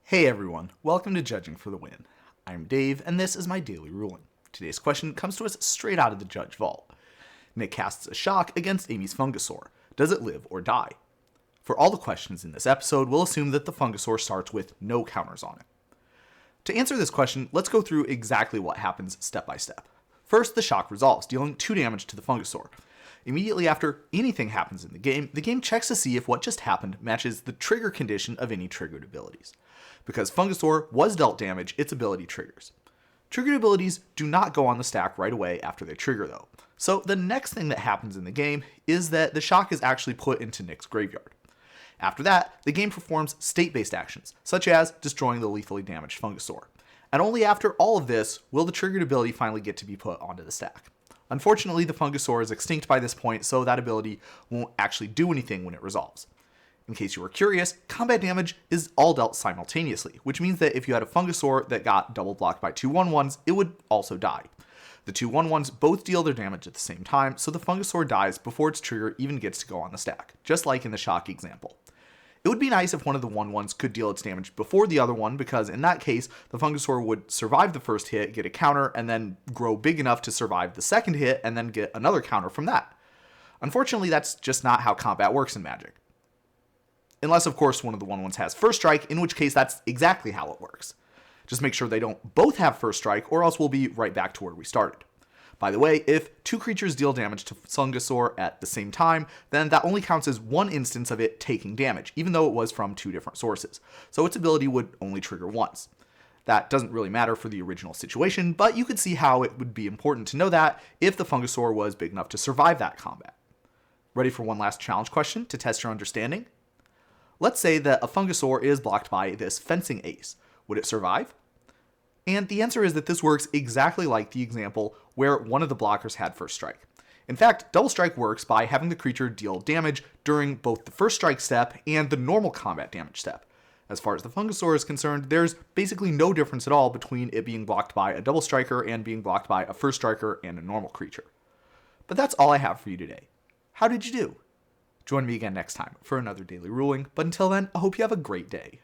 Hey everyone, welcome to Judging for the Win. I'm Dave, and this is my daily ruling. Today's question comes to us straight out of the Judge Vault. Nick casts a shock against Amy's Fungusaur. Does it live or die? For all the questions in this episode, we'll assume that the Fungusaur starts with no counters on it. To answer this question, let's go through exactly what happens step by step. First, the shock resolves, dealing 2 damage to the Fungusaur. Immediately after anything happens in the game checks to see if what just happened matches the trigger condition of any triggered abilities. Because Fungusaur was dealt damage, its ability triggers. Triggered abilities do not go on the stack right away after they trigger though. So the next thing that happens in the game is that the shock is actually put into Nick's graveyard. After that, the game performs state-based actions, such as destroying the lethally damaged Fungusaur. And only after all of this will the triggered ability finally get to be put onto the stack. Unfortunately, the Fungusaur is extinct by this point, so that ability won't actually do anything when it resolves. In case you were curious, combat damage is all dealt simultaneously, which means that if you had a Fungusaur that got double blocked by 2 1/1s, it would also die. The 2 1/1s both deal their damage at the same time, so the Fungusaur dies before its trigger even gets to go on the stack, just like in the shock example. It would be nice if one of the 1/1s could deal its damage before the other one, because in that case, the Fungusaur would survive the first hit, get a counter, and then grow big enough to survive the second hit, and then get another counter from that. Unfortunately, that's just not how combat works in Magic. Unless, of course, one of the 1/1s has first strike, in which case that's exactly how it works. Just make sure they don't both have first strike, or else we'll be right back to where we started. By the way, if 2 creatures deal damage to Fungusaur at the same time, then that only counts as one instance of it taking damage, even though it was from 2 different sources. So its ability would only trigger once. That doesn't really matter for the original situation, but you could see how it would be important to know that if the Fungusaur was big enough to survive that combat. Ready for one last challenge question to test your understanding? Let's say that a Fungusaur is blocked by this fencing ace. Would it survive? And the answer is that this works exactly like the example where one of the blockers had first strike. In fact, double strike works by having the creature deal damage during both the first strike step and the normal combat damage step. As far as the Fungusaur is concerned, there's basically no difference at all between it being blocked by a double striker and being blocked by a first striker and a normal creature. But that's all I have for you today. How did you do? Join me again next time for another daily ruling, but until then, I hope you have a great day.